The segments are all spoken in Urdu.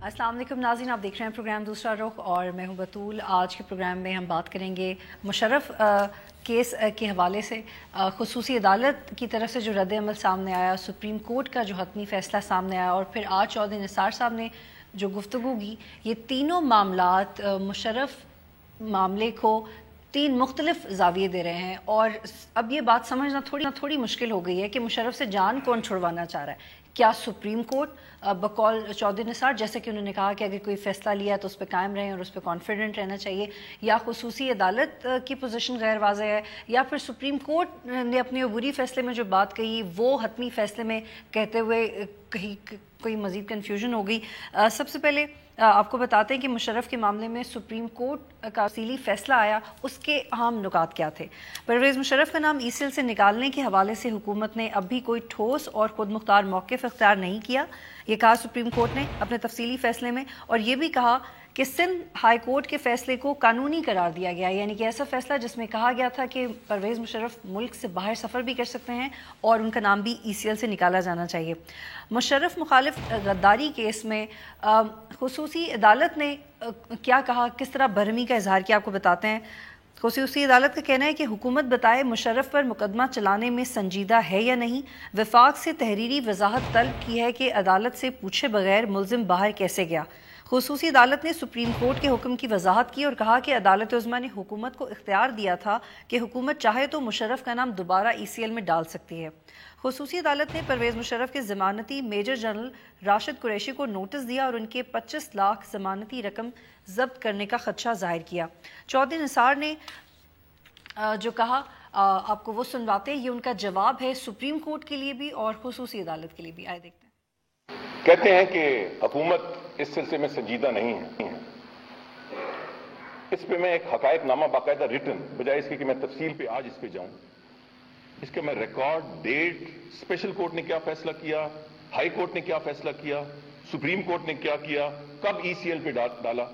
السلام علیکم ناظرین، آپ دیکھ رہے ہیں پروگرام دوسرا رخ اور میں ہوں بطول۔ آج کے پروگرام میں ہم بات کریں گے مشرف کیس کے حوالے سے، خصوصی عدالت کی طرف سے جو رد عمل سامنے آیا، سپریم کورٹ کا جو حتمی فیصلہ سامنے آیا، اور پھر آج چودھری نثار صاحب نے جو گفتگو کی، یہ تینوں معاملات مشرف معاملے کو تین مختلف زاویے دے رہے ہیں، اور اب یہ بات سمجھنا تھوڑی مشکل ہو گئی ہے کہ مشرف سے جان کون چھڑوانا چاہ رہا ہے۔ کیا سپریم کورٹ بقول چودھری نثار، جیسے کہ انہوں نے کہا کہ اگر کوئی فیصلہ لیا تو اس پہ قائم رہیں اور اس پہ کانفیڈنٹ رہنا چاہیے، یا خصوصی عدالت کی پوزیشن غیر واضح ہے، یا پھر سپریم کورٹ نے اپنے عبوری فیصلے میں جو بات کہی وہ حتمی فیصلے میں کہتے ہوئے کہیں کوئی مزید کنفیوژن ہو گئی۔ سب سے پہلے آپ کو بتاتے ہیں کہ مشرف کے معاملے میں سپریم کورٹ کا تفصیلی فیصلہ آیا، اس کے اہم نکات کیا تھے؟ پرویز مشرف کا نام ای سی ایل سے نکالنے کے حوالے سے حکومت نے اب بھی کوئی ٹھوس اور خود مختار موقف اختیار نہیں کیا، یہ کہا سپریم کورٹ نے اپنے تفصیلی فیصلے میں، اور یہ بھی کہا کہ سندھ ہائی کورٹ کے فیصلے کو قانونی قرار دیا گیا، یعنی کہ ایسا فیصلہ جس میں کہا گیا تھا کہ پرویز مشرف ملک سے باہر سفر بھی کر سکتے ہیں اور ان کا نام بھی ای سی ایل سے نکالا جانا چاہیے۔ مشرف مخالف غداری کیس میں خصوصی عدالت نے کیا کہا، کس طرح برہمی کا اظہار کیا، آپ کو بتاتے ہیں۔ خصوصی عدالت کا کہنا ہے کہ حکومت بتائے مشرف پر مقدمہ چلانے میں سنجیدہ ہے یا نہیں، وفاق سے تحریری وضاحت طلب کی ہے کہ عدالت سے پوچھے بغیر ملزم باہر کیسے گیا۔ خصوصی عدالت نے سپریم کورٹ کے حکم کی وضاحت کی اور کہا کہ عدالت عظمیٰ نے حکومت کو اختیار دیا تھا کہ حکومت چاہے تو مشرف کا نام دوبارہ ای سی ایل میں ڈال سکتی ہے۔ خصوصی عدالت نے پرویز مشرف کے ضمانتی میجر جنرل راشد قریشی کو نوٹس دیا اور ان کے 25 لاکھ ضمانتی رقم ضبط کرنے کا خدشہ ظاہر کیا۔ چودھری نثار نے جو کہا آپ کو وہ سنواتے ہیں، یہ ان کا جواب ہے سپریم کورٹ کے لیے بھی اور خصوصی عدالت کے لیے بھی۔ آئے دیکھتے ہیں۔ کہتے ہیں کہ حکومت اس سلسلے میں سنجیدہ نہیں ہے، اس پہ میں ایک حقائق نامہ باقاعدہ ریٹن، بجائے اس کے کہ میں تفصیل پہ آج اس پہ جاؤں، اس کا میں ریکارڈ، ڈیٹ، اسپیشل کورٹ نے کیا فیصلہ کیا، ہائی کورٹ نے کیا فیصلہ کیا، سپریم کورٹ نے کیا کیا، کب ای سی ایل پہ ڈالا،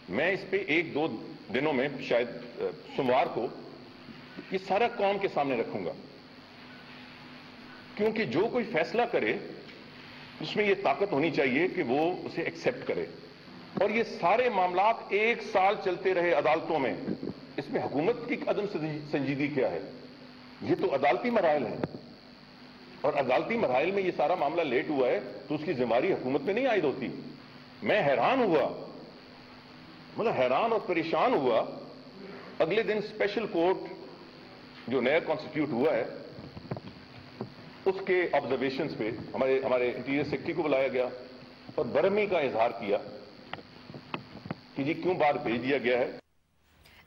میں اس پہ ایک دو دنوں میں شاید سوموار کو یہ سارا قوم کے سامنے رکھوں گا، کیونکہ جو کوئی فیصلہ کرے اس میں یہ طاقت ہونی چاہیے کہ وہ اسے ایکسیپٹ کرے، اور یہ سارے معاملات ایک سال چلتے رہے عدالتوں میں، اس میں حکومت کی عدم سنجیدگی کیا ہے؟ یہ تو عدالتی مراحل ہیں، اور عدالتی مراحل میں یہ سارا معاملہ لیٹ ہوا ہے تو اس کی ذمہ داری حکومت میں نہیں عائد ہوتی۔ میں حیران ہوا، حیران اور پریشان ہوا، اگلے دن اسپیشل کورٹ جو نیا کانسٹیٹیوٹ ہوا ہے اس کے آبزرویشنز پہ ہمارے انٹیریئر سیکرٹری کو بلایا گیا اور برہمی کا اظہار کیا کہ جی کیوں باہر بھیج دیا گیا ہے۔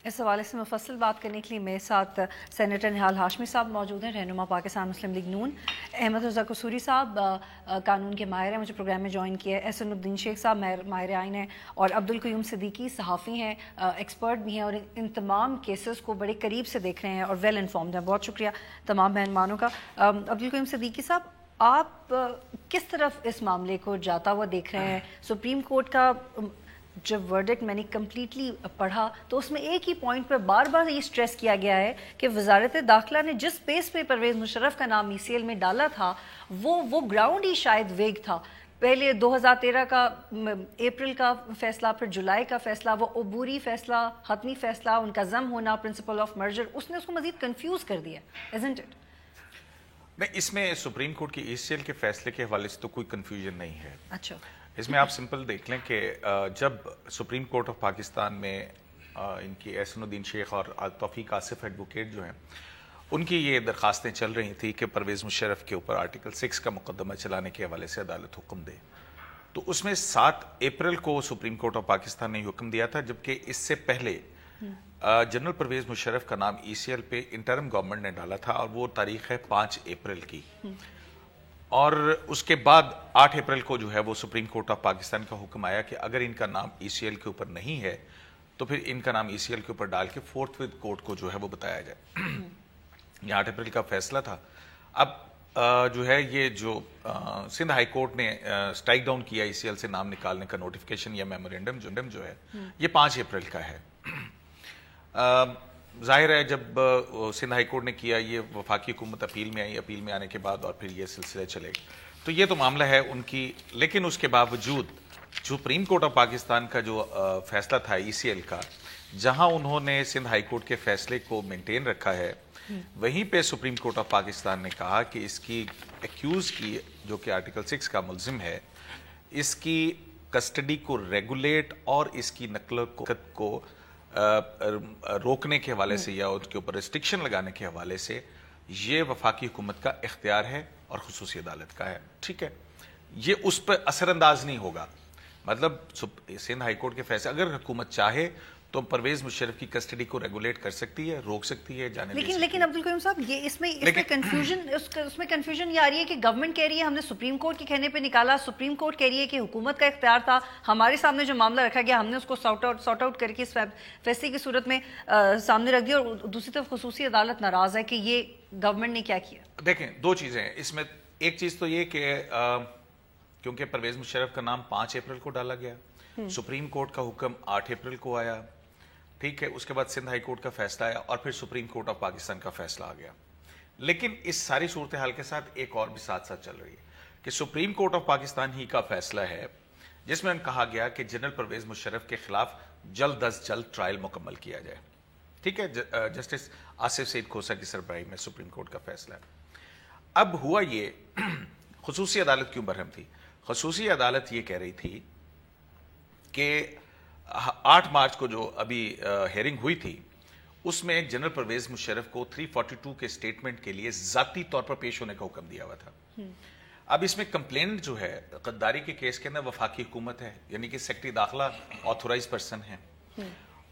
اس حوالے سے مفصل بات کرنے کے لیے میرے ساتھ سینیٹر نہال ہاشمی صاحب موجود ہیں، رہنما پاکستان مسلم لیگ نون۔ احمد رضا قصوری صاحب قانون کے ماہر ہیں، مجھے پروگرام میں جوائن کیا ہے۔ احسن الدین شیخ صاحب ماہر آئین ہیں، اور عبدالقیوم صدیقی صحافی ہیں، ایکسپرٹ بھی ہیں، اور ان تمام کیسز کو بڑے قریب سے دیکھ رہے ہیں اور ویل انفارمڈ ہیں۔ بہت شکریہ تمام مہمانوں کا۔ عبدالقیوم صدیقی صاحب، آپ کس طرف اس معاملے کو جاتا ہوا دیکھ رہے ہیں؟ سپریم کورٹ کا جب ورڈکٹ میں نے کمپلیٹلی پڑھا تو اس میں ایک ہی پوائنٹ پر بار بار یہ سٹریس کیا گیا ہے کہ وزارت داخلہ نے جس بیس پہ پرویز مشرف کا نام ای سی ایل میں ڈالا تھا وہ گراؤنڈ ہی شاید ویگ تھا۔ پہلے 2013 کا اپریل کا فیصلہ، پھر جولائی کا فیصلہ، وہ عبوری فیصلہ، حتمی فیصلہ، ان کا ضم ہونا، پرنسپل آف مرجر، اس نے اس کو مزید کنفیوز کر دیا، isn't it؟ نہیں، اس میں سپریم کورٹ کی ای سی ایل کے فیصلے کے حوالے سے تو کوئی کنفیوژن نہیں ہے۔ اچھا، اس میں آپ سمپل دیکھ لیں کہ جب سپریم کورٹ آف پاکستان میں ان کی احسن الدین شیخ اور توفیق آصف ایڈوکیٹ جو ہیں، ان کی یہ درخواستیں چل رہی تھیں کہ پرویز مشرف کے اوپر آرٹیکل 6 کا مقدمہ چلانے کے حوالے سے عدالت حکم دے، تو اس میں 7 اپریل کو سپریم کورٹ آف پاکستان نے حکم دیا تھا، جبکہ اس سے پہلے جنرل پرویز مشرف کا نام ای سی ایل پہ انٹرم گورنمنٹ نے ڈالا تھا، اور وہ تاریخ ہے 5 اپریل کی، اور اس کے بعد 8 اپریل کو جو ہے وہ سپریم کورٹ آف پاکستان کا حکم آیا کہ اگر ان کا نام ای سی ایل کے اوپر نہیں ہے تو پھر ان کا نام ای سی ایل کے اوپر ڈال کے فورتھ وتھ کورٹ کو جو ہے وہ بتایا جائے۔ یہ 8 اپریل کا فیصلہ تھا۔ اب جو ہے یہ جو سندھ ہائی کورٹ نے سٹرائک ڈاؤن کیا ای سی ایل سے نام نکالنے کا نوٹیفیکیشن یا میمورینڈم جو ہے، یہ 5 اپریل کا ہے۔ ظاہر ہے جب سندھ ہائی کورٹ نے کیا، یہ وفاقی حکومت اپیل میں آئی، اپیل میں آنے کے بعد اور پھر یہ سلسلہ چلے گا، تو یہ تو معاملہ ہے ان کی. لیکن اس کے باوجود سپریم کورٹ آف پاکستان کا جو فیصلہ تھا ECL کا، جہاں انہوں نے سندھ ہائی کورٹ کے فیصلے کو مینٹین رکھا ہے، وہیں پہ سپریم کورٹ آف پاکستان نے کہا کہ اس کی ایکیوز کی، جو کہ آرٹیکل 6 کا ملزم ہے، اس کی کسٹڈی کو ریگولیٹ اور اس کی نقل و حرکت کو روکنے کے حوالے سے یا اس کے اوپر ریسٹرکشن لگانے کے حوالے سے یہ وفاقی حکومت کا اختیار ہے اور خصوصی عدالت کا ہے. ٹھیک ہے، یہ اس پر اثر انداز نہیں ہوگا. مطلب سندھ ہائی کورٹ کے فیصلے، اگر حکومت چاہے تو پرویز مشرف کی کسٹڈی کو ریگولیٹ کر سکتی ہے، روک سکتی ہے، جانے دے سکتی ہے. لیکن عبدالقیوم صاحب، یہ اس میں کنفیوژن یہ آ رہی ہے کہ گورنمنٹ کہہ رہی ہے ہم نے سپریم کورٹ کے کہنے پہ نکالا، سپریم کورٹ کہہ رہی ہے کہ حکومت کا اختیار تھا، ہمارے سامنے جو معاملہ رکھا گیا ہم نے اس کو سارٹ آؤٹ کر کے اس فیصلے کی صورت میں سامنے رکھ دیا، اور دوسری طرف خصوصی عدالت ناراض ہے کہ یہ گورنمنٹ نے کیا کیا. دیکھیں، دو چیزیں ہیں اس میں. ایک چیز تو یہ کہ کیونکہ پرویز مشرف کا نام 5 اپریل کو ڈالا گیا، سپریم کورٹ کا حکم 8 اپریل کو آیا، ٹھیک ہے، اس کے بعد سندھ ہائی کورٹ کا فیصلہ آیا اور پھر سپریم کورٹ آف پاکستان کا فیصلہ آ گیا. لیکن اس ساری صورتحال کے ساتھ ایک اور بھی ساتھ ساتھ چل رہی ہے کہ سپریم کورٹ آف پاکستان ہی کا فیصلہ ہے جس میں کہا گیا کہ جنرل پرویز مشرف کے خلاف جلد از جلد ٹرائل مکمل کیا جائے. ٹھیک ہے، جسٹس آصف سعید کھوسہ کی سربراہی میں سپریم کورٹ کا فیصلہ ہے. اب ہوا یہ، خصوصی عدالت کیوں برہم تھی؟ خصوصی عدالت یہ کہہ رہی تھی کہ 8 مارچ کو جو ابھی ہیئرنگ ہوئی تھی، اس میں جنرل پرویز مشرف کو 342 کے سٹیٹمنٹ کے لیے ذاتی طور پر پیش ہونے کا حکم دیا ہوا تھا. اب اس میں کمپلینٹ جو ہے غداری کے کیس کے اندر وفاقی حکومت ہے، یعنی کہ سیکرٹری داخلہ آتھورائز پرسن ہے،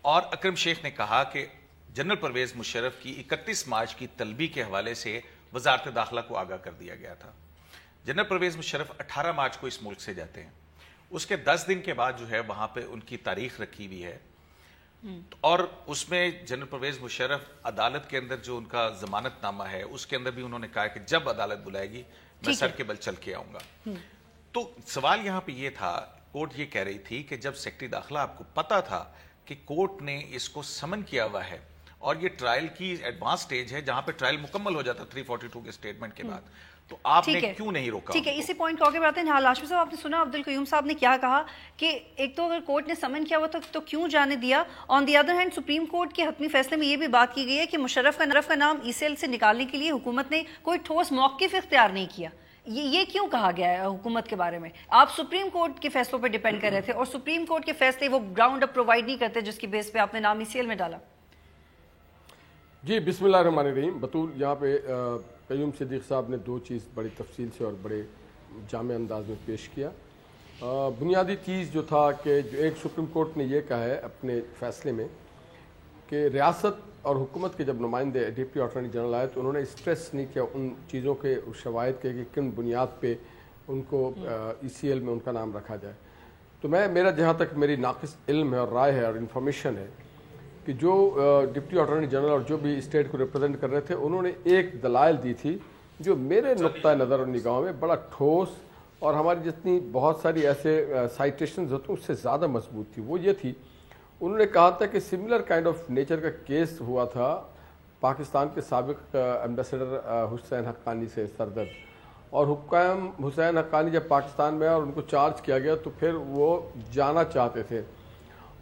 اور اکرم شیخ نے کہا کہ جنرل پرویز مشرف کی 31 مارچ کی طلبی کے حوالے سے وزارت داخلہ کو آگاہ کر دیا گیا تھا. جنرل پرویز مشرف 18 مارچ کو اس ملک سے جاتے ہیں، اس کے 10 دن کے بعد جو ہے وہاں پہ ان کی تاریخ رکھی ہوئی ہے، اور اس میں جنرل پرویز مشرف عدالت کے اندر جو ان کا ضمانت نامہ ہے اس کے اندر بھی انہوں نے کہا کہ جب عدالت بلائے گی میں سر کے بل چل کے آؤں گا. تو سوال یہاں پہ یہ تھا، کورٹ یہ کہہ رہی تھی کہ جب سیکرٹری داخلہ آپ کو پتا تھا کہ کورٹ نے اس کو سمن کیا ہوا ہے اور یہ ٹرائل کی ایڈوانس سٹیج ہے جہاں پہ ٹرائل مکمل ہو جاتا 342 کے سٹیٹمنٹ کے بعد، تو آپ نے کیوں نہیں روکا؟ ٹھیک ہے، اسی پوائنٹ کو آگے بڑھاتے ہیں. ہاشمی صاحب، آپ نے سنا عبدالقیوم صاحب نے کیا کہا کہ ایک تو اگر کورٹ نے سمن کیا ہوا تو کیوں جانے دیا. On the other hand supreme court کے حتمی فیصلے میں یہ بھی بات کی گئی ہے کہ مشرف کا نام ECL سے نکالنے کے لیے حکومت نے کوئی ٹھوس موقف اختیار نہیں کیا. یہ کیوں کہا گیا ہے حکومت کے بارے میں؟ آپ سپریم کورٹ کے فیصلوں پر ڈیپینڈ کر رہے تھے اور سپریم کورٹ کے فیصلے وہ گراؤنڈ اپ پرووائڈ نہیں کرتے جس کی بیس پہ آپ نے نام ECL میں ڈالا. جی بسم اللہ الرحمن الرحیم. بطول یہاں پہ قیوم صدیق صاحب نے 2 چیز بڑی تفصیل سے اور بڑے جامع انداز میں پیش کیا. بنیادی چیز جو تھا کہ جو ایک سپریم کورٹ نے یہ کہا ہے اپنے فیصلے میں کہ ریاست اور حکومت کے جب نمائندے ڈپٹی اٹارنی جنرل آئے تو انہوں نے اسٹریس نہیں کیا ان چیزوں کے شواہد کے کہ کن بنیاد پہ ان کو ECL میں ان کا نام رکھا جائے. تو میرا جہاں تک میری ناقص علم ہے اور رائے ہے اور انفارمیشن ہے کہ جو ڈپٹی اٹارنی جنرل اور جو بھی اسٹیٹ کو ریپرزینٹ کر رہے تھے انہوں نے ایک دلائل دی تھی جو میرے نقطۂ نظر اور نگاہوں میں بڑا ٹھوس اور ہماری جتنی بہت ساری ایسے سائٹیشنز ہوتی ہیں اس سے زیادہ مضبوط تھی. وہ یہ تھی، انہوں نے کہا تھا کہ سملر کائنڈ آف نیچر کا کیس ہوا تھا پاکستان کے سابق ایمبیسڈر حسین حقانی سے سردرد، اور حکام حسین حقانی جب پاکستان میں اور ان کو چارج کیا گیا تو پھر وہ جانا چاہتے تھے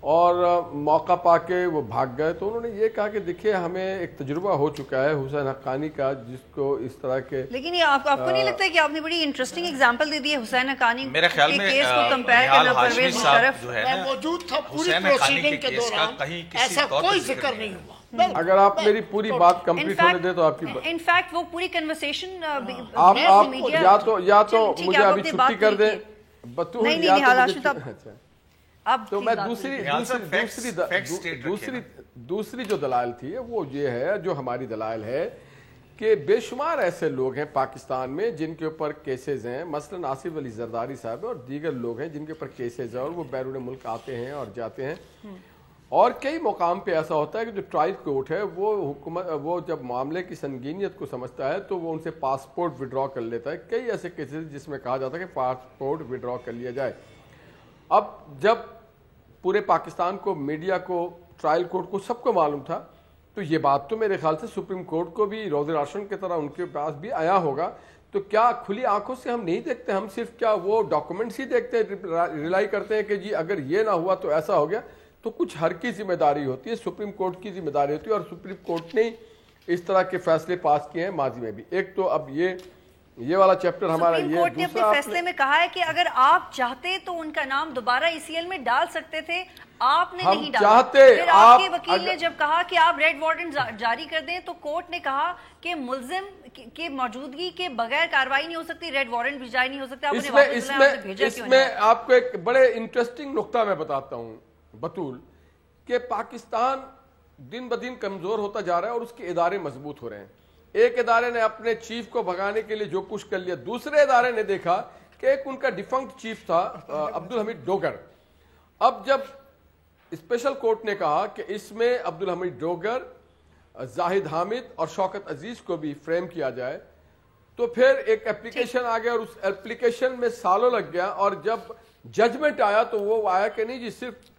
اور موقع پا کے وہ بھاگ گئے. تو انہوں نے یہ کہا کہ دیکھیے ہمیں ایک تجربہ ہو چکا ہے حسین حقانی کا جس کو اس طرح کے، لیکن یہ آپ کو نہیں لگتا ہے کہ آپ نے بڑی انٹرسٹنگ اگزامپل دے دی ہے حسین حقانی میرے خیال میں کیس کو کمپیئر کرنا پرویز مشرف جو ہے موجود تھا پوری پروسیڈنگ کے دوران، ایسا کوئی ذکر نہیں ہوا. اگر آپ میری پوری بات کمپلیٹ ہونے دیں تو آپ کی انفیکٹ وہ پوری کنورسیشن آپ یا تو مجھے ابھی چھٹی کر دیں بطول، تو میں دوسری جو دلائل تھی وہ یہ ہے، جو ہماری دلائل ہے کہ بے شمار ایسے لوگ ہیں پاکستان میں جن کے اوپر کیسز ہیں، مثلا آصف علی زرداری صاحب اور دیگر لوگ ہیں جن کے اوپر کیسز ہیں اور وہ بیرون ملک آتے ہیں اور جاتے ہیں. اور کئی مقام پہ ایسا ہوتا ہے کہ جو ٹرائل کورٹ ہے وہ جب معاملے کی سنگینیت کو سمجھتا ہے تو وہ ان سے پاسپورٹ وڈرا کر لیتا ہے. کئی ایسے کیسز جس میں کہا جاتا ہے کہ پاسپورٹ وڈرا کر لیا جائے. اب جب پورے پاکستان کو، میڈیا کو، ٹرائل کورٹ کو، سب کو معلوم تھا تو یہ بات تو میرے خیال سے سپریم کورٹ کو بھی روز راشن کی طرح ان کے پاس بھی آیا ہوگا. تو کیا کھلی آنکھوں سے ہم نہیں دیکھتے, ہم صرف کیا وہ ڈاکومنٹس ہی دیکھتے ہیں, ریلائی کرتے ہیں کہ جی اگر یہ نہ ہوا تو ایسا ہو گیا؟ تو کچھ ہر کی ذمہ داری ہوتی ہے, سپریم کورٹ کی ذمہ داری ہوتی ہے, اور سپریم کورٹ نے اس طرح کے فیصلے پاس کیے ہیں ماضی میں بھی. ایک تو اب یہ والا چیپٹر ہمارا, سپریم کورٹ نے اپنے فیصلے میں کہا ہے کہ اگر آپ چاہتے تو ان کا نام دوبارہ ECL میں ڈال سکتے تھے, آپ نے نہیں ڈالا. پھر آپ کے وکیل نے جب کہا کہ آپ ریڈ وارنٹ جاری کر دیں تو کورٹ نے کہا کہ ملزم کی موجودگی کے بغیر کارروائی نہیں ہو سکتی, ریڈ وارنٹ بھی جاری نہیں ہو سکتا. اس میں آپ کو ایک بڑے انٹرسٹنگ نقطہ میں بتاتا ہوں بطول, کہ پاکستان دن بدن کمزور ہوتا جا رہا ہے اور اس کے ادارے مضبوط ہو رہے ہیں. ایک ادارے نے اپنے چیف کو بھگانے کے لیے جو کچھ کر لیا, دوسرے ادارے نے دیکھا کہ ایک ان کا ڈیفنکٹ چیف تھا عبدالحمید ڈوگر. اب جب اسپیشل کورٹ نے کہا کہ اس میں عبدالحمید ڈوگر, زاہد حامد اور شوکت عزیز کو بھی فریم کیا جائے, تو پھر ایک اپلیکیشن آ گیا اور اس اپلیکیشن میں سالوں لگ گیا, اور جب ججمنٹ آیا تو وہ آیا کہ نہیں جی صرف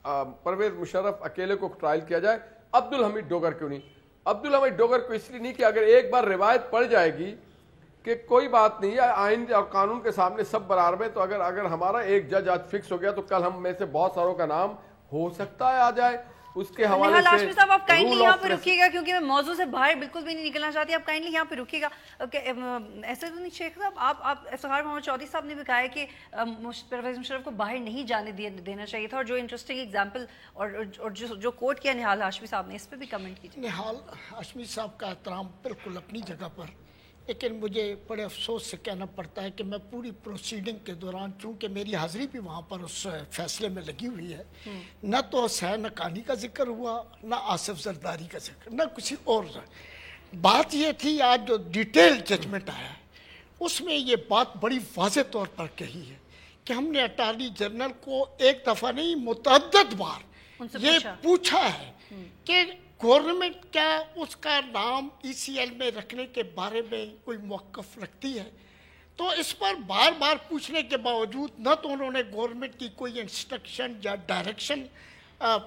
پرویز مشرف اکیلے کو ٹرائل کیا جائے, عبدالحمید ڈوگر کیوں نہیں. عبدالحمید ڈوگر کو اس لیے نہیں کہ اگر ایک بار روایت پڑ جائے گی کہ کوئی بات نہیں ہے, آئین اور قانون کے سامنے سب برابر ہے, تو اگر ہمارا ایک جج آج فکس ہو گیا تو کل ہم میں سے بہت ساروں کا نام ہو سکتا ہے آ جائے. اس کے حوالے سے ہاشمی صاحب آپ کائنڈلی یہاں پہ رکیے گا, کیونکہ میں موضوع سے باہر بالکل بھی نہیں نکلنا چاہتی. آپ کائنڈلی یہاں پہ رکیے گا. ایسا تو نہیں شیخ صاحب, آپ افتخار محمد چودھری صاحب نے بھی کہا ہے کہ پرویز مشرف کو باہر نہیں جانے دینا چاہیے تھا, اور جو انٹرسٹنگ ایگزامپل اور جو کوٹ کیا نہال ہاشمی صاحب نے, اس پہ بھی کمنٹ کیجیے. نہال ہاشمی صاحب کا احترام بالکل اپنی جگہ پر, لیکن مجھے بڑے افسوس سے کہنا پڑتا ہے کہ میں پوری پروسیڈنگ کے دوران, چونکہ میری حاضری بھی وہاں پر اس فیصلے میں لگی ہوئی ہے, نہ تو حسین حقانی کا ذکر ہوا, نہ آصف زرداری کا ذکر, نہ کسی اور. بات یہ تھی آج جو ڈیٹیل ججمنٹ آیا ہے اس میں یہ بات بڑی واضح طور پر کہی ہے کہ ہم نے اٹارنی جنرل کو ایک دفعہ نہیں متعدد بار یہ پوچھا ہے کہ گورنمنٹ کیا اس کا نام ECL میں رکھنے کے بارے میں کوئی موقف رکھتی ہے. تو اس پر بار بار پوچھنے کے باوجود نہ تو انہوں نے گورنمنٹ کی کوئی انسٹرکشن یا ڈائریکشن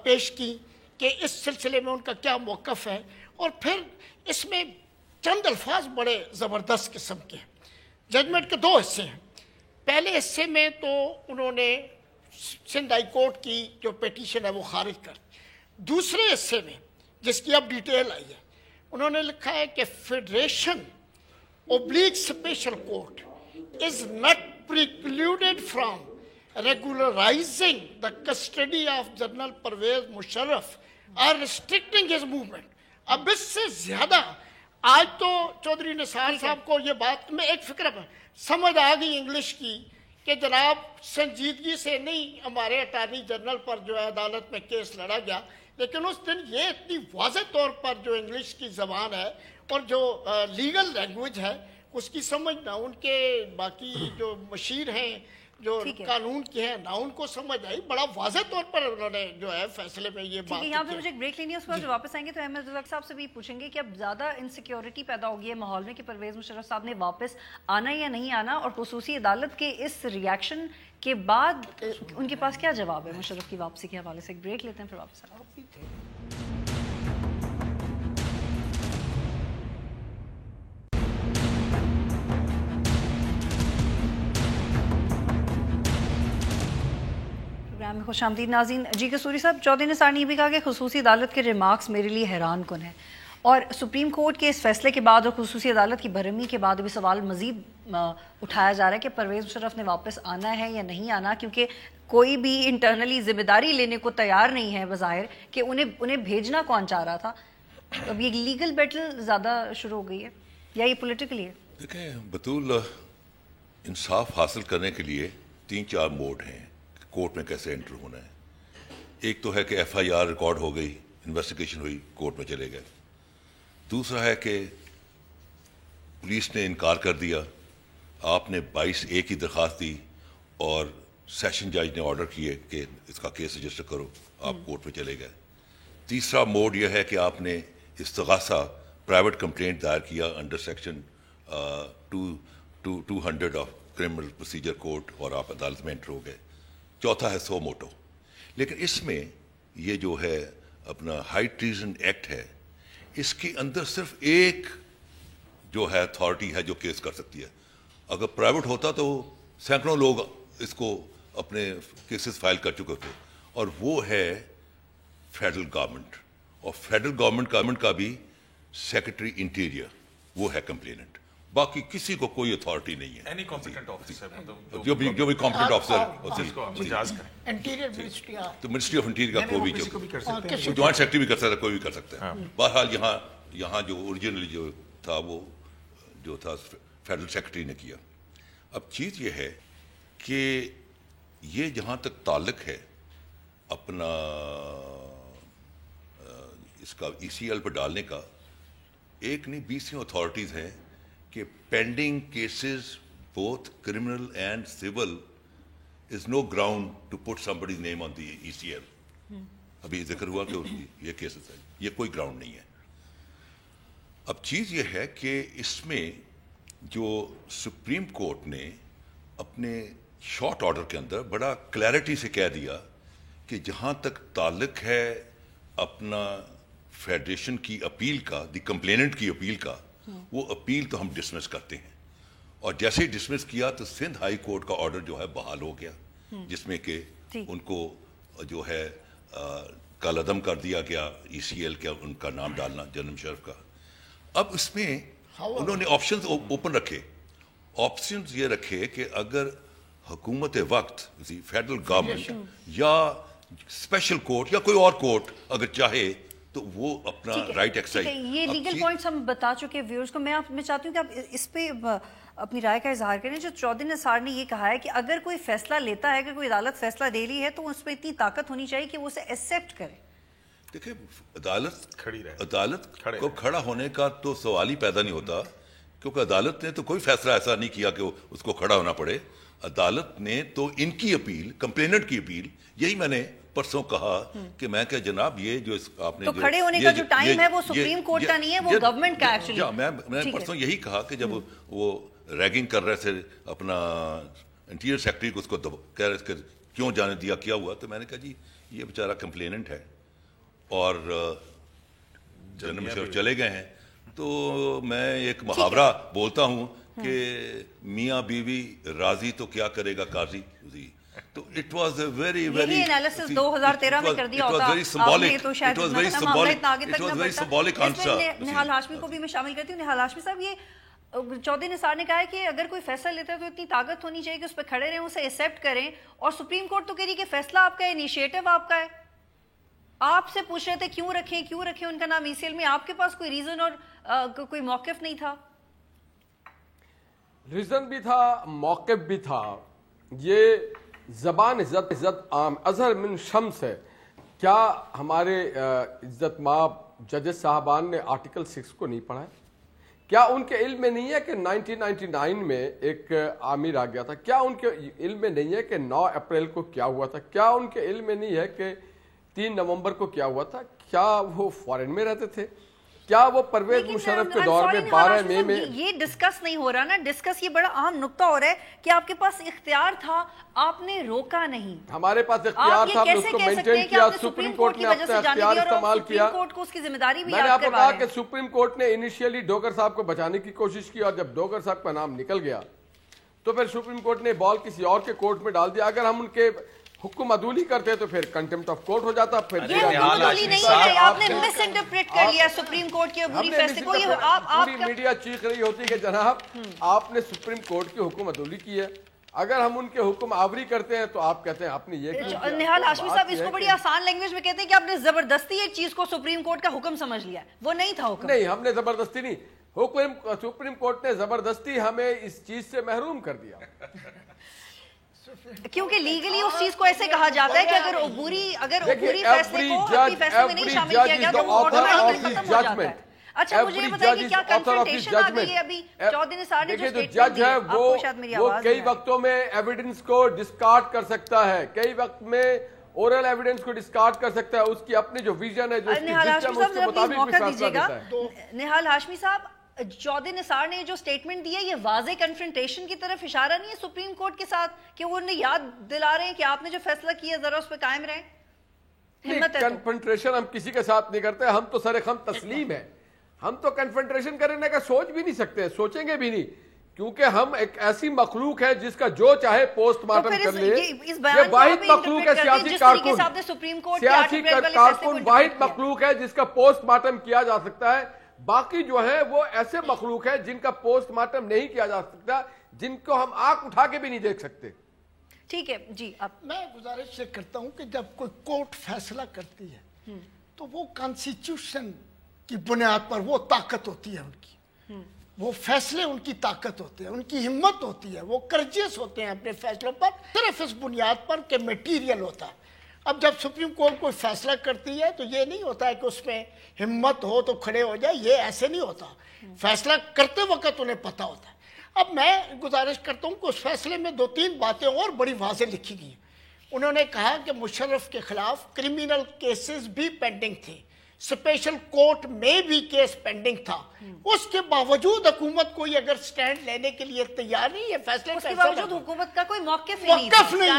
پیش کی کہ اس سلسلے میں ان کا کیا موقف ہے, اور پھر اس میں چند الفاظ بڑے زبردست قسم کے ہیں. ججمنٹ کے 2 حصے ہیں. پہلے حصے میں تو انہوں نے سندھ ہائی کورٹ کی جو پیٹیشن ہے وہ خارج کر. دوسرے حصے میں جس کی اب ڈیٹیل آئی ہے, انہوں نے لکھا ہے کہ فیڈریشن اوبلیک special court is not precluded from regularizing the custody of general Pervez Musharraf اور ریسٹرکٹنگ ہز موومنٹ. اب اس سے زیادہ آج تو چودھری نثار صاحب کو یہ بات میں ایک فکر سمجھ آ گئی انگلش کی کہ جناب سنجیدگی سے نہیں ہمارے اٹارنی جنرل پر جو ہے عدالت میں کیس لڑا گیا, لیکن اس دن یہ اتنی واضح طور پر جو انگلش کی زبان ہے اور جو لیگل لینگویج ہے اس کی سمجھ نہ ان کے باقی جو مشیر ہیں جو قانون کے ہیں نہ ان کو سمجھ آئی. بڑا واضح طور پر انہوں نے جو ہے فیصلے میں یہ بات. یہاں پہ مجھے ایک بریک لینی ہے, اس کے بعد واپس آئیں گے تو احمد رزاق صاحب سے بھی پوچھیں گے کہ اب زیادہ انسیکیورٹی پیدا ہوگی ہے ماحول میں کہ پرویز مشرف صاحب نے واپس آنا یا نہیں آنا, اور خصوصی عدالت کے اس ریاکشن کے بعد ان کے پاس کیا جواب ہے مشرف کی واپسی کے حوالے سے. ایک بریک لیتے ہیں پھر واپس آئیں. میں خوش آمدید ناظرین. جی قصوری صاحب, چودھری نثار نے یہ بھی کہا کہ خصوصی عدالت کے ریمارکس میرے لیے حیران کن ہیں, اور سپریم کورٹ کے اس فیصلے کے بعد اور خصوصی عدالت کی برہمی کے بعد بھی سوال مزید اٹھایا جا رہا ہے کہ پرویز مشرف نے واپس آنا ہے یا نہیں آنا, کیونکہ کوئی بھی انٹرنلی ذمہ داری لینے کو تیار نہیں ہے بظاہر کہ انہیں بھیجنا کون چاہ رہا تھا. اب یہ لیگل بیٹل زیادہ شروع ہو گئی ہے یا یہ پولیٹیکلی ہے؟ دیکھیں بطول, انصاف حاصل کرنے کے لیے 3-4 موڈ ہیں کورٹ میں کیسے انٹر ہونا ہے. ایک تو ہے کہ FIR ریکارڈ ہو گئی, انویسٹیگیشن ہوئی, کورٹ میں چلے گئے. دوسرا ہے کہ پولیس نے انکار کر دیا, آپ نے 22A کی درخواست دی اور سیشن جج نے آرڈر کیے کہ اس کا کیس رجسٹر کرو, آپ کورٹ میں چلے گئے. تیسرا موڈ یہ ہے کہ آپ نے استغاثہ پرائیویٹ کمپلینٹ دائر کیا under section 200 of criminal procedure code اور آپ عدالت میں انٹر ہو گئے. چوتھا ہے سو موٹو. لیکن اس میں یہ جو ہے اپنا ہائی ٹریزن ایکٹ ہے, اس کے اندر صرف ایک جو ہے اتھارٹی ہے جو کیس کر سکتی ہے. اگر پرائیویٹ ہوتا تو سینکڑوں لوگ اس کو اپنے کیسز فائل کر چکے تھے, اور وہ ہے فیڈرل گورنمنٹ. اور فیڈرل گورنمنٹ کا بھی سیکرٹری انٹیریئر وہ ہے کمپلیننٹ. باقی کسی کو کوئی اتھارٹی نہیں ہے. اینی کمپیٹنٹ آفیسر جو بھی کمپیٹنٹ آفیسر انٹیریئر منسٹری تو منسٹری آف انٹیریئر کا کوئی بھی جوائنٹ سیکرٹری بھی کر سکتا ہے, کوئی بھی کر سکتا ہے. بہرحال یہاں جو اوریجنلی جو تھا وہ جو تھا فیڈرل سیکرٹری نے کیا. اب چیز یہ ہے کہ یہ جہاں تک تعلق ہے اپنا اس کا ECL پہ ڈالنے کا, ایک نہیں 20 اتھارٹیز ہیں کہ pending cases both criminal and civil is no ground to put somebody's name on the ECL. ابھی ذکر ہوا کہ یہ کیسز ہے, یہ کوئی گراؤنڈ نہیں ہے. اب چیز یہ ہے کہ اس میں جو سپریم کورٹ نے اپنے شارٹ آرڈر کے اندر بڑا کلیئرٹی سے کہہ دیا کہ جہاں تک تعلق ہے اپنا فیڈریشن کی اپیل کا, دی کمپلیننٹ کی اپیل کا, وہ اپیل تو ہم ڈسمس کرتے ہیں. اور جیسے ہی ڈسمس کیا تو سندھ ہائی کورٹ کا آرڈر جو ہے بحال ہو گیا, جس میں کہ ان کو جو ہے کالعدم کر دیا گیا ECL کا ان کا نام ڈالنا جنرل مشرف کا. اب اس میں انہوں نے آپشنز اوپن رکھے. آپشنز یہ رکھے کہ اگر حکومت وقت فیڈرل گورنمنٹ یا اسپیشل کورٹ یا کوئی اور کورٹ اگر چاہے تو وہ اپنا رائٹ ایکسرسائز. یہ لیگل پوائنٹس ہم بتا چکے ویورز کو. میں چاہتی ہوں کہ آپ اس پہ اپنی رائے کا اظہار کریں. جو چودھری نثار نے یہ کہا ہے کہ اگر کوئی فیصلہ لیتا ہے, اگر کوئی عدالت فیصلہ دے لی ہے تو اس پہ اتنی طاقت ہونی چاہیے کہ وہ اسے ایکسیپٹ کرے. دیکھیں عدالت کو کھڑا ہونے کا تو سوال ہی پیدا نہیں ہوتا, کیونکہ عدالت نے تو کوئی فیصلہ ایسا نہیں کیا کہ اس کو کھڑا ہونا پڑے. عدالت نے تو ان کی اپیل, کمپلیننٹ کی اپیل, یہی میں نے پرسوں کہا کہ میں کہ جناب یہ جو آپ نے تو کھڑے ہونے کا جو ٹائم ہے وہ سپریم کورٹ کا نہیں ہے, وہ گورنمنٹ کا ایکچولی. میں پرسوں یہی کہا کہ جب وہ ریگنگ کر رہے تھے اپنا انٹیریئر سیکرٹری کو, اس کو کہہ رہے تھے کیوں جانے دیا, کیا ہوا, تو میں نے کہا جی یہ بیچارہ کمپلیننٹ ہے اور جنرل مشرف چلے گئے ہیں. تو میں ایک محاورہ بولتا ہوں کہ میاں بیوی راضی تو کیا کرے گا قاضی. تو اٹ واز اے ویری یہی انالیسس 2013 میں کر دیا ہوتا آپ نے, تو شاید معاملہ اتنا آگے تک نہ بڑھتا. نہال ہاشمی کو بھی میں شامل کرتی ہوں. نہال ہاشمی صاحب, یہ چودھری نثار نے کہا ہے کہ اگر کوئی فیصلہ لیتا ہے تو اتنی طاقت ہونی چاہیے کہ اس پہ کھڑے رہیں, اسے ایکسیپٹ کریں. اور سپریم کورٹ تو کہہ رہی ہے کہ فیصلہ آپ کا ہے, انیشیٹو آپ کا ہے. آپ سے پوچھ رہے تھے کیوں رکھیں ان کا نام ECL میں, آپ کے پاس کوئی ریزن اور کوئی موقف نہیں تھا؟ ریزن بھی تھا, موقف بھی تھا. یہ زبان عزت عام اظہر من شمس ہے. کیا ہمارے عزت مآب ججز صاحبان نے آرٹیکل 6 کو نہیں پڑھا ہے؟ کیا ان کے علم میں نہیں ہے کہ 1999 میں ایک آمر آ گیا تھا؟ کیا ان کے علم میں نہیں ہے کہ 9 اپریل کو کیا ہوا تھا؟ کیا ان کے علم میں نہیں ہے کہ 3 نومبر کو کیا ہوا تھا؟ کیا وہ فارن میں رہتے تھے؟ کیا وہ پرویز مشرف کے دور میں 12 مئی میں یہ ڈسکس نہیں ہو رہا نا. ڈسکس یہ بڑا اہم نقطہ ہو رہا ہے کہ آپ کے پاس اختیار تھا, آپ نے روکا نہیں. ہمارے پاس اختیار تھا, ہم نے اس کو مینٹین کیا. سپریم کورٹ نے اپنا اختیار استعمال کیا. کورٹ کو اس کی ذمہ داری بھی میں نے آپ کو کہا کہ سپریم کورٹ نے انیشیلی ڈوگر صاحب کو بچانے کی کوشش کی, اور جب ڈوگر صاحب کا نام نکل گیا تو پھر سپریم کورٹ نے بال کسی اور کے کورٹ میں ڈال دیا. اگر ہم ان کے حکم عدولی کرتے تو پھر کنٹمپٹ آف کورٹ ہو جاتا. پھر عدولی نہیں ہے, آپ نے مس انٹرپریٹ کر لیا سپریم کورٹ کے عبوری فیصلے کو. پوری میڈیا چیخ رہی ہوتی کہ جناب آپ نے سپریم کورٹ کے حکم عدولی کی ہے. اگر ہم ان کے حکم آوری کرتے ہیں تو آپ کہتے ہیں آپ نے یہ کیا. نہال ہاشمی صاحب اس کو بڑی آسان لینگویج میں کہتے ہیں کہ آپ نے زبردستی ایک چیز کو سپریم کورٹ کا حکم سمجھ لیا. وہ نہیں تھا حکم. نہیں, ہم نے زبردستی نہیں, سپریم کورٹ نے زبردستی ہمیں اس چیز سے محروم کر دیا. کیونکہ لیگلی اس چیز کو ایسے کہا جاتا ہے کہ اگر عبوری فیصلے کو اپنی فیصلے میں نہیں شامل کیا گیا تو وہ آٹومیٹکلی ختم ہو جاتا ہے. اچھا مجھے یہ بتائیے کہ کیا کنفرنٹیشن آ گئی ہے ابھی چودھری نثار نے جو اسٹیٹمنٹ دی, آپ کو شاید میری آواز وہ کئی وقتوں میں ایویڈنس کو ڈسکارڈ کر سکتا ہے, کئی وقت میں اورل ایویڈنس کو ڈسکارڈ کر سکتا ہے. اس کی اپنی جو ویژن ہے, جو اس کی سسٹم, اس کے مطابق بھی فیصلہ دیتا ہے. نہال ہاشمی صاحب, چودھری نثار نے جو اسٹیٹمنٹ دی ہے یہ واضح کنفرنٹیشن کی طرف اشارہ نہیں ہے سپریم کورٹ کے ساتھ کہ وہ انہیں یاد دلا رہے ہیں کہ آپ نے جو فیصلہ کیا ذرا اس پہ قائم رہیں؟ کنفرنٹیشن ہم کسی کے ساتھ نہیں کرتے, ہم تو سر خم تسلیم ہے ہم تو کنفنٹریشن کرنے کا سوچ بھی نہیں سکتے, سوچیں گے بھی نہیں, کیونکہ ہم ایک ایسی مخلوق ہے جس کا جو چاہے پوسٹ مارٹم کر لے. یہ واحد مخلوق ہے سیاسی کارکن, سیاسی کارکن واحد مخلوق ہے جس کا پوسٹ مارٹم کیا جا سکتا ہے. باقی جو ہے وہ ایسے مخلوق ہے جن کا پوسٹ مارٹم نہیں کیا جا سکتا, جن کو ہم آنکھ اٹھا کے بھی نہیں دیکھ سکتے. ٹھیک ہے جی. میں گزارش یہ کرتا ہوں کہ جب کوئی کورٹ فیصلہ کرتی ہے تو وہ کانسٹیٹیوشن کی بنیاد پر وہ طاقت ہوتی ہے ان کی, وہ فیصلے ان کی طاقت ہوتے ہیں, ان کی ہمت ہوتی ہے, وہ کرجیس ہوتے ہیں اپنے فیصلوں پر صرف اس بنیاد پر کہ میٹیریل ہوتا ہے. اب جب سپریم کورٹ کوئی فیصلہ کرتی ہے تو یہ نہیں ہوتا ہے کہ اس میں ہمت ہو تو کھڑے ہو جائے, یہ ایسے نہیں ہوتا. فیصلہ کرتے وقت انہیں پتہ ہوتا ہے. اب میں گزارش کرتا ہوں کہ اس فیصلے میں 2-3 باتیں اور بڑی واضح لکھی گئی ہیں. انہوں نے کہا کہ مشرف کے خلاف کرمینل کیسز بھی پینڈنگ تھے, اسپیشل کورٹ میں بھی کیس پینڈنگ تھا. اس کے باوجود حکومت کوئی اگر سٹینڈ لینے کے لیے تیار نہیں ہے, فیصلے اس کے باوجود حکومت کا کوئی موقف نہیں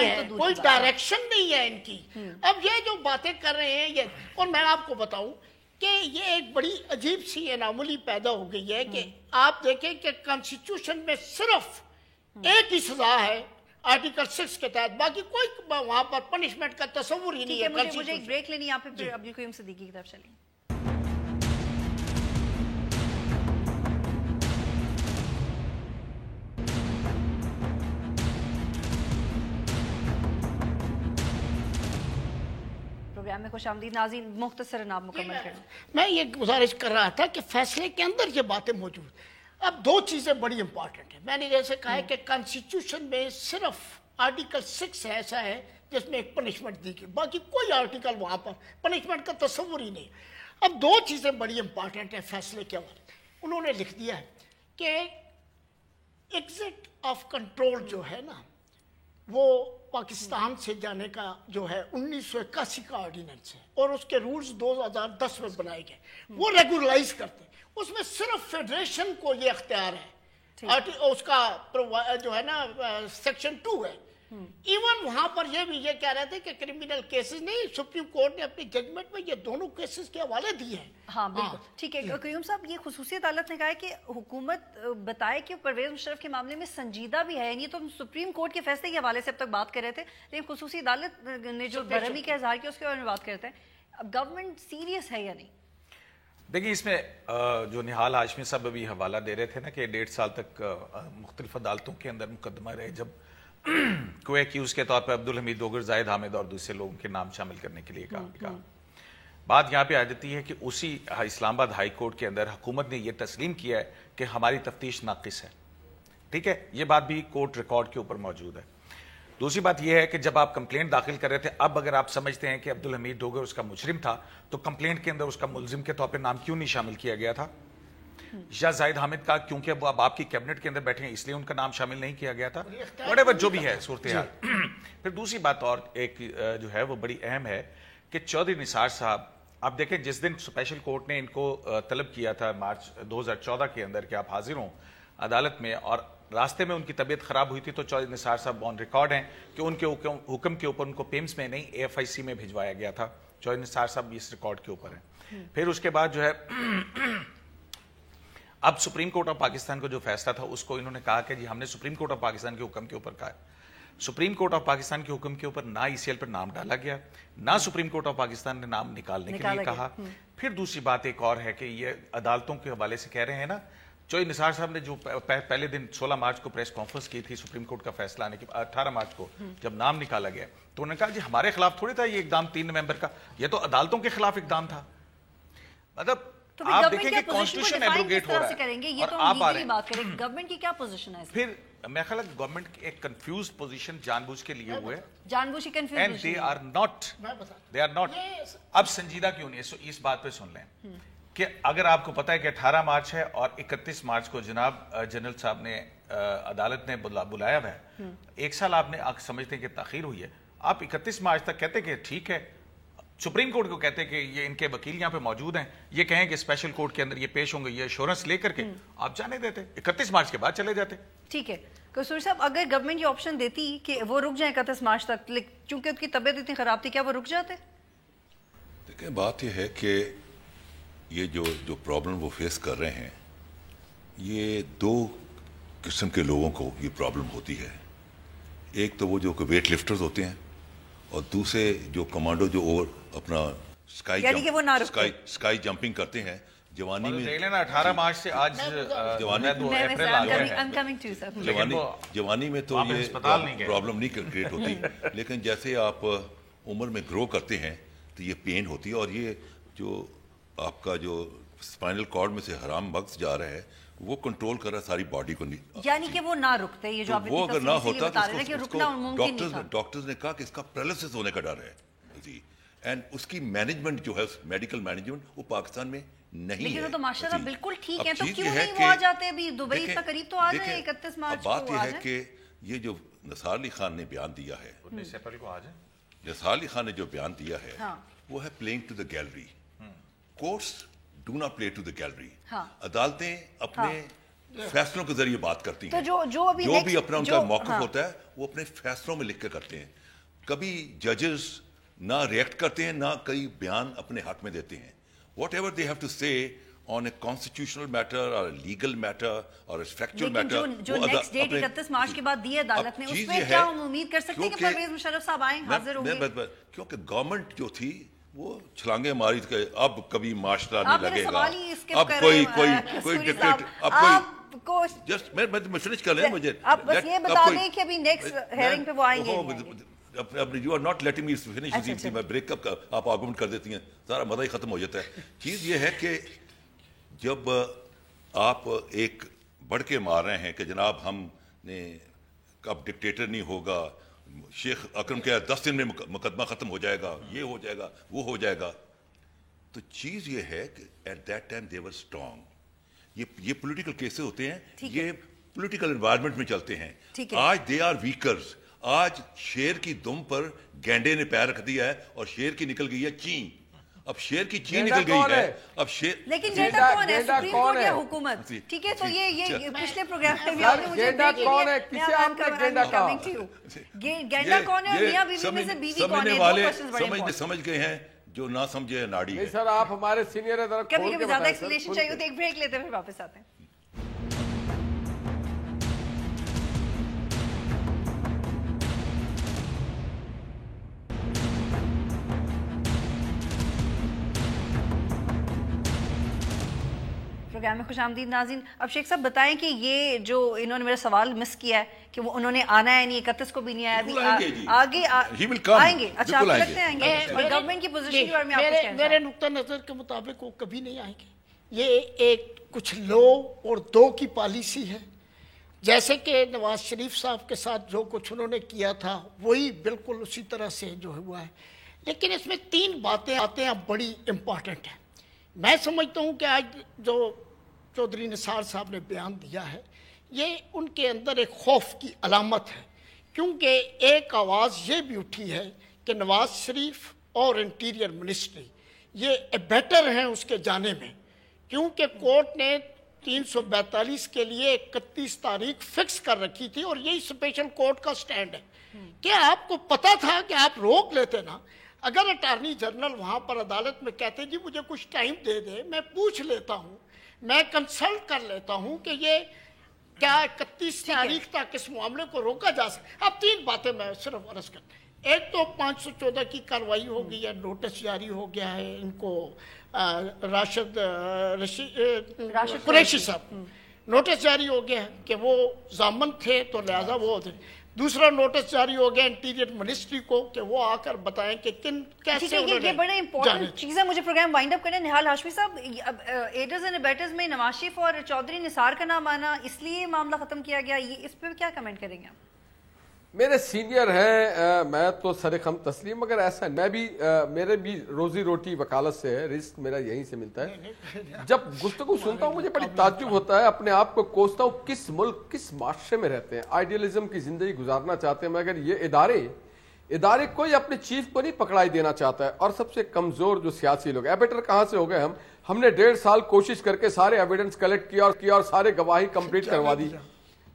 ہے, کوئی ڈائریکشن نہیں ہے ان کی. اب یہ جو باتیں کر رہے ہیں یہ, اور میں آپ کو بتاؤں کہ یہ ایک بڑی عجیب سی اناملی پیدا ہو گئی ہے کہ آپ دیکھیں کہ کانسٹیٹیوشن میں صرف ایک ہی سزا ہے آرٹیکل 6 کے تحت, باقی کوئی وہاں پر پنشمنٹ کا تصور ہی نہیں ہے. مجھے ایک بریک لینی, یہاں پہ پھر عبدالقیوم صدیقی کی طرف چلیں. پروگرام میں خوش آمدید ناظرین, مختصر نام مکمل کریں. میں یہ گزارش کر رہا تھا کہ فیصلے کے اندر یہ باتیں موجود. اب 2 چیزیں بڑی امپورٹنٹ ہیں. میں نے جیسے کہا ہے کہ کانسٹیٹیوشن میں صرف آرٹیکل 6 ایسا ہے جس میں ایک پنشمنٹ دی گئی, باقی کوئی آرٹیکل وہاں پر پنشمنٹ کا تصور ہی نہیں. اب 2 چیزیں بڑی امپورٹنٹ ہیں فیصلے کے حوالے. انہوں نے لکھ دیا ہے کہ ایگزٹ آف کنٹرول جو ہے نا, وہ پاکستان سے جانے کا جو ہے 1981 کا آرڈیننس ہے, اور اس کے رولز 2010 میں بنائے گئے, وہ ریگولائز کرتے ہیں. اس میں صرف فیڈریشن کو یہ اختیار ہے, اس کا جو ہے نا سیکشن 2 ہے. ایون وہاں پر یہ بھی یہ کہہ رہے تھے کہ کرمینل کیسز نہیں, سپریم کورٹ نے اپنی ججمنٹ میں یہ دونوں کیسز کے حوالے دیے ہیں. ہاں بالکل ٹھیک ہے. قیوم صاحب, یہ خصوصی عدالت نے کہا ہے کہ حکومت بتائے کہ پرویز مشرف کے معاملے میں سنجیدہ بھی ہے, یعنی تو ہم سپریم کورٹ کے فیصلے کے حوالے سے اب تک بات کر رہے تھے, لیکن خصوصی عدالت نے جو برہمی کا اظہار کیا اس کے بارے میں بات کرتے ہیں. اب گورنمنٹ سیریس ہے یا نہیں؟ دیکھیں اس میں جو نہال ہاشمی صاحب ابھی حوالہ دے رہے تھے نا کہ 1.5 سال تک مختلف عدالتوں کے اندر مقدمہ رہے, جب کو ایکیوز کے طور پہ عبدالحمید ڈوگر, زاہد حامد اور دوسرے لوگوں کے نام شامل کرنے کے لیے کہا. بات یہاں پہ آ جاتی ہے کہ اسی اسلام آباد ہائی کورٹ کے اندر حکومت نے یہ تسلیم کیا ہے کہ ہماری تفتیش ناقص ہے. ٹھیک ہے, یہ بات بھی کورٹ ریکارڈ کے اوپر موجود ہے. دوسری بات یہ ہے کہ جب آپ کمپلینٹ داخل کر رہے تھے, اب اگر آپ سمجھتے ہیں کہ عبدالحمید ڈوگر اس کا مجرم تھا, تو کمپلینٹ کے اندر اس کا ملزم کے طور پہ نام کیوں نہیں شامل کیا گیا تھا؟ یا زاہد حامد کا, کیونکہ وہ اب آپ کی کیبنٹ کے اندر بیٹھے ہیں اس لیے ان کا نام شامل نہیں کیا گیا تھا, whatever جو بھی ہے صورتحال. پھر دوسری بات اور ایک جو ہے وہ بڑی اہم ہے کہ چودھری نثار صاحب, آپ دیکھیں جس دن اسپیشل کورٹ نے ان کو طلب کیا تھا مارچ 2014 کے اندر کہ آپ حاضر ہوں عدالت میں, اور راستے میں ان کی طبیعت خراب ہوئی تھی, تو چودھری نثار صاحب آن ریکارڈ ہیں کہ ان کے حکم کے اوپر ان کو پیمز میں نہیں AFIC میں بھجوایا گیا تھا. چودھری نثار صاحب اس ریکارڈ کے اوپر ہیں. پھر اس کے بعد جو ہے اب سپریم کورٹ آف پاکستان کو جو فیصلہ تھا اس کو انہوں نے کہا کہ جی ہم نے سپریم کورٹ آف پاکستان کے حکم کے اوپر کہا ہے. سپریم کورٹ آف پاکستان کے حکم کے اوپر نہ ECL پر نام ڈالا گیا, نہ سپریم کورٹ آف پاکستان نے نام نکالنے کے لیے کہا. پھر دوسری بات ایک اور ہے کہ یہ عدالتوں کے حوالے سے کہہ رہے ہیں نا, چودھری نثار صاحب نے جو پہلے دن 16 مارچ کو پریس کانفرنس کی تھی سپریم کورٹ کا فیصلہ آنے کے 18 مارچ کو جب نام نکالا گیا, تو انہوں نے کہا جی ہمارے خلاف تھوڑی تھا یہ اقدام 3 نومبر کا, یہ تو عدالتوں کے خلاف اقدام تھا. مطلب آپ دیکھیں کہ کانسٹیٹیوشن ایبروگیٹ ہو رہا ہے اور آپ آ رہے ہیں. گورنمنٹ کی کیا پوزیشن ہے؟ پھر میں خیال ہے گورنمنٹ کی ایک کنفیوز پوزیشن جان بوجھ کے لیے ہوئے, جان بوجھ کے confuse, and they are not. اب سنجیدہ کیوں نہیں ہے, اس بات پہ سن لیں کہ اگر آپ کو پتا ہے کہ 18 مارچ ہے اور 31 مارچ کو جناب جنرل صاحب نے عدالت نے بلایا ہوا ہے, 1 سال آپ نے سمجھتے ہیں کہ تاخیر ہوئی ہے, آپ 31 مارچ تک کہتے کہ ٹھیک ہے, سپریم کورٹ کو کہتے کہ یہ ان کے وکیل یہاں پہ موجود ہیں, یہ کہیں کہ اسپیشل کورٹ کے اندر یہ پیش ہوں گے, یہ ایشورنس لے کر کے آپ جانے دیتے, 31 مارچ کے بعد چلے جاتے. ٹھیک ہے قصور صاحب, اگر گورنمنٹ یہ آپشن دیتی کہ وہ رک جائیں 31 مارچ تک, چونکہ ان کی طبیعت اتنی خراب تھی, کیا وہ رک جاتے؟ دیکھیں بات یہ ہے کہ یہ جو پرابلم وہ فیس کر رہے ہیں، یہ دو قسم کے لوگوں کو یہ پرابلم ہوتی ہے. ایک تو وہ جو کہ ویٹ لفٹرز ہوتے ہیں، اور دوسرے جو کمانڈو جو اور اپنا اسکائی جمپنگ کرتے ہیں. جوانی میں دیکھ لینا 18 مارچ سے آج جوانی میں تو یہ پرابلم نہیں کریٹ ہوتی، لیکن جیسے آپ عمر میں گرو کرتے ہیں تو یہ پین ہوتی ہے. اور یہ جو آپ کا جو اسپائنل کارڈ میں سے حرام مغز جا رہا ہے وہ کنٹرول کر رہا ہے ساری باڈی کو، یعنی کہ وہ نہ رکتے. یہ جو وہ اگر نہ ہوتا تو ڈاکٹرز نے کہا کہ اس کا پیرالسس ہونے کا ڈر ہے جی. اینڈ اس کی مینجمنٹ جو ہے میڈیکل مینجمنٹ وہ پاکستان میں نہیں ہے. لیکن وہ تو ماشاءاللہ بالکل ٹھیک ہے، تو کیوں نہیں وہ آ جاتے ابھی دبئی اتنا قریب تو آ جائے 31 مارچ کو. بات یہ ہے کہ یہ جو نثار علی خان نے بیان دیا ہے، نثار علی خان نے جو بیان دیا ہے وہ ہے playing to the gallery. Courts do not play to the gallery. عدالتیں اپنے فیصلوں کے ذریعے بات کرتی ہیں. جو بھی اپنا ان کا موقف ہوتا ہے وہ اپنے فیصلوں میں لکھ کے کرتے ہیں. کبھی ججز نہ ریئیکٹ کرتے ہیں، نہ کئی بیان اپنے حق میں دیتے ہیں. Whatever they have to say on a constitutional matter or a legal matter or a factual matter. جو نیکسٹ ڈیٹ 31 مارچ کے بعد دی عدالت نے، اس میں کیا ہم امید کر سکتے ہیں کہ پرویز مشرف صاحب آئیں، حاضر ہوں گے؟ کیونکہ گورنمنٹ جو تھی وہ چھلانگیں ماری کہ اب کبھی معاشرہ نہیں لگے گا، اب کوئی ڈکٹیٹ، اب کوئی جسٹ میں فنش کر لیں مجھے، آپ بس یہ بتا دیں کہ ابھی نیکسٹ ہیئرنگ پہ وہ آئیں گے. You are not letting me finish. میں بریک اپ آپ آرگومنٹ کر دیتی ہیں، سارا مزہ ہی ختم ہو جاتا ہے. چیز یہ ہے کہ جب آپ ایک بڑھ کے مار رہے ہیں کہ جناب ہم نے اب ڈکٹیٹر نہیں ہوگا، شیخ اکرم کہا 10 دن میں مقدمہ ختم ہو جائے گا، یہ ہو جائے گا، وہ ہو جائے گا، تو چیز یہ ہے کہ at that time they were strong. یہ پولیٹیکل کیسز ہوتے ہیں، یہ پولیٹیکل انوائرمنٹ میں چلتے ہیں. آج دے آر ویکرز. آج شیر کی دم پر گینڈے نے پیر رکھ دیا ہے اور شیر کی نکل گئی ہے چین. اب شیر کی چین نکل گئی ہے، اب شیر. لیکن گینڈا کون ہے؟ سپریم کورٹ یا حکومت؟ ٹھیک ہے، تو یہ پچھلے پروگرام میں بھی آپ نے مجھے گینڈا کون ہے؟ کسے آپ کا گینڈا کا گینڈا کون ہے؟ میاں بیوی میں سے بیوی کون ہے؟ دو کوسچنز بڑے امپورٹنٹ. سمجھ گئے ہیں جو نہ سمجھے ناڑی ہے. سر آپ ہمارے سینئر ہیں، ذرا کبھی کبھی زیادہ ایکسپلینیشن چاہیے تو ایک بریک لیتے ہیں پھر واپس آتے ہیں. پروگرام میں خوش آمدید ناظرین. اب شیخ صاحب بتائیں کہ یہ جو انہوں نے میرا سوال مس کیا ہے کہ وہ انہوں نے آنا ہے نہیں، 31 کو بھی نہیں آیا، آگے آئیں گے. اچھا آپ لگتے ہیں آئیں گے؟ اور گورنمنٹ کی پوزیشن کے بارے میں آپ کچھ کہنا؟ میرے نقطہ نظر کے مطابق وہ کبھی نہیں آئیں گے. یہ ایک کچھ لو اور دو کی پالیسی ہے. جیسے کہ نواز شریف صاحب کے ساتھ جو کچھ انہوں نے کیا تھا وہی بالکل اسی طرح سے جو ہوا ہے. لیکن اس میں 3 باتیں آتے ہیں بڑی امپورٹنٹ ہیں. میں سمجھتا ہوں کہ آج جو چودھری نثار صاحب نے بیان دیا ہے یہ ان کے اندر ایک خوف کی علامت ہے، کیونکہ ایک آواز یہ بھی اٹھی ہے کہ نواز شریف اور انٹیریئر منسٹری یہ بیٹر ہیں اس کے جانے میں، کیونکہ کورٹ نے 342 کے لیے 31 تاریخ فکس کر رکھی تھی اور یہی اسپیشل کورٹ کا سٹینڈ ہے. کیا آپ کو پتا تھا کہ آپ روک لیتے نا؟ اگر اٹارنی جنرل وہاں پر عدالت میں کہتے جی مجھے کچھ ٹائم دے دے، میں پوچھ لیتا ہوں، میں کنسلٹ کر لیتا ہوں کہ یہ کیا 31 تاریخ تک اس معاملے کو روکا جا سکتا. اب 3 باتیں میں صرف عرض کرتا ہوں. ایک تو 514 کی کارروائی ہو گئی ہے، نوٹس جاری ہو گیا ہے ان کو، راشد قریشی صاحب نوٹس جاری ہو گیا ہے کہ وہ ضامن تھے تو لہذا وہ تھے. دوسرا نوٹس جاری ہو گیا انٹیریئر منسٹری کو کہ وہ آ کر بتائیں کہ کیسے انہوں نے. یہ بڑے امپورٹنٹ چیز ہے. مجھے پروگرام وائنڈ اپ کرنا ہے. نہال ہاشمی صاحب، ایڈرز اینڈ ابیٹرز میں نواز شریف اور چودھری نثار کا نام آنا اس لیے معاملہ ختم کیا گیا، یہ اس پہ کیا کمنٹ کریں گے آپ؟ میرے سینئر ہیں، میں تو سر خم تسلیم، مگر ایسا میں بھی، میرے بھی روزی روٹی وکالت سے ہے، رزق میرا یہیں سے ملتا ہے. جب گفتگو سنتا ہوں مجھے بڑی تعجب ہوتا ہے، اپنے آپ کو کوستا ہوں کس ملک کس معاشرے میں رہتے ہیں، آئیڈیلزم کی زندگی گزارنا چاہتے ہیں، مگر یہ ادارے کوئی اپنے چیف کو نہیں پکڑائی دینا چاہتا ہے. اور سب سے کمزور جو سیاسی لوگ، ایبیٹر کہاں سے ہو گئے ہم نے 1.5 سال کوشش کر کے سارے ایویڈنس کلیکٹ کیا اور سارے گواہی کمپلیٹ کروا دی،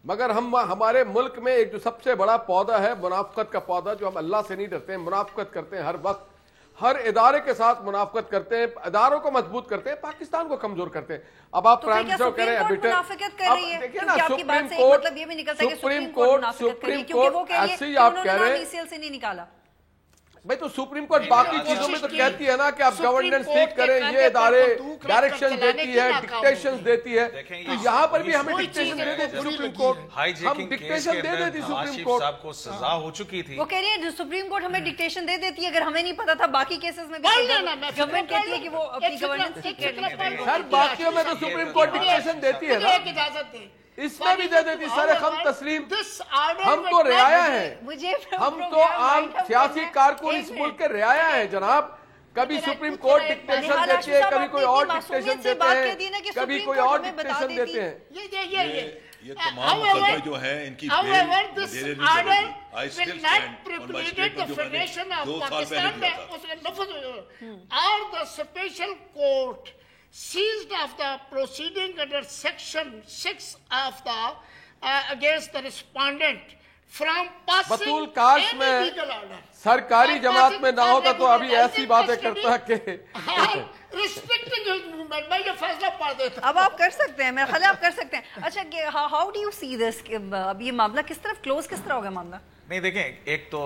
مگر ہمارے ملک میں ایک جو سب سے بڑا پودا ہے منافقت کا پودا، جو ہم اللہ سے نہیں ڈرتے ہیں، منافقت کرتے ہیں ہر وقت. ہر ادارے کے ساتھ منافقت کرتے ہیں، اداروں کو مضبوط کرتے ہیں، پاکستان کو کمزور کرتے ہیں. اب آپ پرائم منسٹر کہہ رہے ہیں منافقت کر رہی ہے، کیونکہ آپ کی بات سے مطلب یہ بھی نکلتا ہے کہ سپریم کورٹ منافقت کر رہی ہے، کیونکہ وہ کہہ رہی ہے کہ انہوں نے نام ECL سے نہیں نکالا. بھائی تو سپریم کورٹ باقی چیزوں میں تو کہتی ہے نا کہ آپ گورننس ٹھیک کریں، یہ ادارے ڈائریکشن دیتی ہے، ڈکٹیشن دیتی ہے، تو یہاں پر بھی ہمیں ڈکٹیشن دے دیتی سپریم کورٹ. ہم ڈکٹیشن دے دیتی سپریم کورٹ. صاحب کو سزا ہو چکی تھی. وہ کہہ رہی ہے سپریم کورٹ ہمیں ڈکٹیشن دے دیتی ہے، اگر ہمیں نہیں پتا تھا باقی کیسز میں بھی گورنمنٹ کہتی ہے کہ وہ اپنی گورننس ٹھیک کر رہی ہے. سر باقیوں میں تو سپریم کورٹ ڈکٹیشن دیتی ہے نا، اس میں بھی دے دیتی. سر ہم تسلیم، ہم تو رعایا ہیں، ہم تو عام سیاسی کارکن اس ملک کے رعایا ہیں جناب. کبھی سپریم کورٹ ڈکٹیشن دیتی ہے، کبھی کوئی اور ڈکٹیشن دیتے ہیں، کبھی کوئی اور ڈکٹیشن دیتے ہیں. یہ تمام مقدمے جو ہیں ان کی seized of the proceeding under section 6 of the against the respondent from passing بطول کاش میں سرکاری جماعت میں نہ ہوتا تو ابھی ایسی باتیں کرتا کہ restricting his movement. میں یہ فیصلہ پڑھ دیتا. اب آپ کر سکتے ہیں، میرا خیال ہے آپ کر سکتے ہیں. اچھا ہاؤ ڈو یو سی دس، اب یہ معاملہ کس طرف کلوز کس طرح ہوگا معاملہ؟ نہیں دیکھیں، ایک تو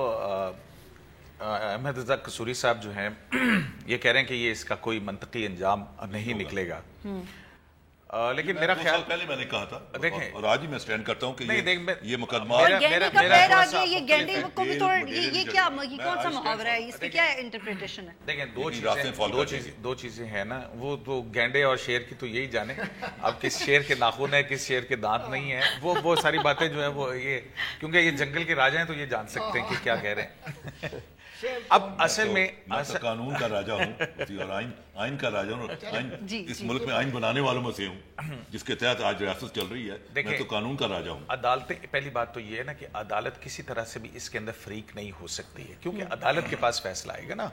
احمد رضا قصوری صاحب جو ہیں یہ کہہ رہے ہیں کہ یہ اس کا کوئی منطقی انجام نہیں نکلے گا، لیکن میرا خیال پہلے میں نے کہا تھا دیکھیں، اور آج ہی میں سٹینڈ کرتا ہوں کہ یہ مقدمہ گینڈے کا پیر آ گیا، یہ گینڈے کو بھی توڑ، یہ کیا، یہ کون سا محاورہ ہے، اس کی کیا انٹرپریٹیشن ہے؟ دیکھیں دو چیزیں ہیں نا، وہ تو گینڈے اور شیر کی تو یہی جانے، اب کس شیر کے ناخن ہے کس شیر کے دانت نہیں ہے، وہ ساری باتیں جو ہیں وہ یہ، کیونکہ یہ جنگل کے راجا ہیں تو یہ جان سکتے ہیں کہ کیا کہہ رہے ہیں. اب اصل میں قانون کا راجا ہوں اور آئین کا راجا ہوں، اس ملک میں آئین بنانے والوں میں سے ہوں جس کے تحت آج ریاست چل رہی ہے. میں تو قانون کا راجا ہوں. عدالتیں، پہلی بات تو یہ ہے نا کہ عدالت کسی طرح سے بھی اس کے اندر فریق نہیں ہو سکتی ہے، کیونکہ عدالت کے پاس فیصلہ آئے گا نا.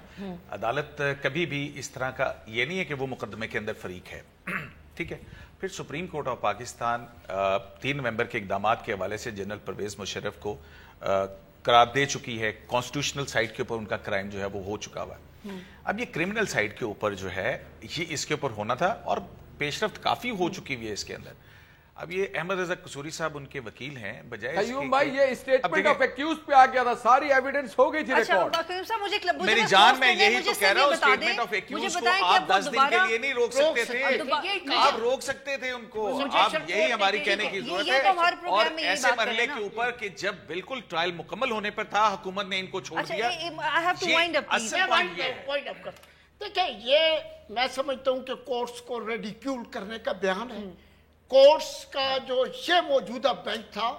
عدالت کبھی بھی اس طرح کا یہ نہیں ہے کہ وہ مقدمے کے اندر فریق ہے. ٹھیک ہے. پھر سپریم کورٹ آف پاکستان 3 نومبر کے اقدامات کے حوالے سے جنرل پرویز مشرف کو قرار دے چکی ہے. کانسٹیٹیوشنل سائٹ کے اوپر ان کا کرائم جو ہے وہ ہو چکا ہوا ہے. اب یہ کرمنل سائٹ کے اوپر جو ہے یہ اس کے اوپر ہونا تھا اور پیش رفت کافی ہو چکی ہوئی ہے اس کے اندر. اب یہ احمد رضا قصوری صاحب ان کے وکیل ہیں، بجائے قیوم بھائی یہ اسٹیٹمنٹ آف ایکیوز پہ آ گیا تھا، ساری ایویڈنس ہو گئی تھی ریکارڈ. میری جان میں یہی تو کہہ رہا ہوں، اسٹیٹمنٹ آف ایکیوز کو آپ 10 دن کے لیے نہیں روک سکتے تھے، آپ روک سکتے تھے ان کو. آپ یہی ہماری کہنے کی ضرورت ہے. اور ایسے مرحلے کے اوپر کہ جب بالکل ٹرائل مکمل ہونے پر تھا حکومت نے ان کو چھوڑ دیا. دیکھیں یہ میں سمجھتا ہوں کہ کورٹس کو ریڈیکیول کرنے کا بیان ہے. کورٹس کا جو یہ موجودہ بینچ تھا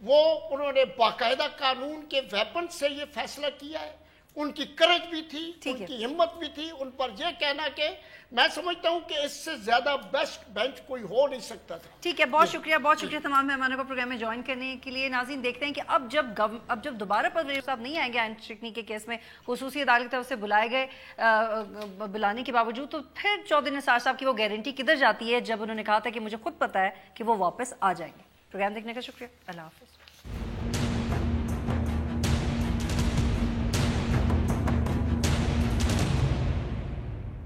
وہ انہوں نے باقاعدہ قانون کے ویپن سے یہ فیصلہ کیا ہے. ان کی کرج بھی تھی، ان کی ہمت بھی تھی. ان پر یہ کہنا کہ میں سمجھتا ہوں کہ اس سے زیادہ بیسٹ بینچ کوئی ہو نہیں سکتا تھا. ٹھیک ہے، بہت شکریہ تمام مہمانوں کو پروگرام میں جوائن کرنے کے لیے. ناظرین دیکھتے ہیں کہ اب جب دوبارہ پرویز صاحب نہیں آئیں گے آئین شکنی کے کیس میں، خصوصی عدالت کی طرف سے بلائے گئے بلانے کے باوجود، تو پھر چودھری نثار صاحب کی وہ گارنٹی کدھر جاتی ہے جب انہوں نے کہا تھا کہ مجھے خود پتا ہے کہ وہ واپس آ جائیں گے. پروگرام دیکھنے کا شکریہ. اللہ حافظ.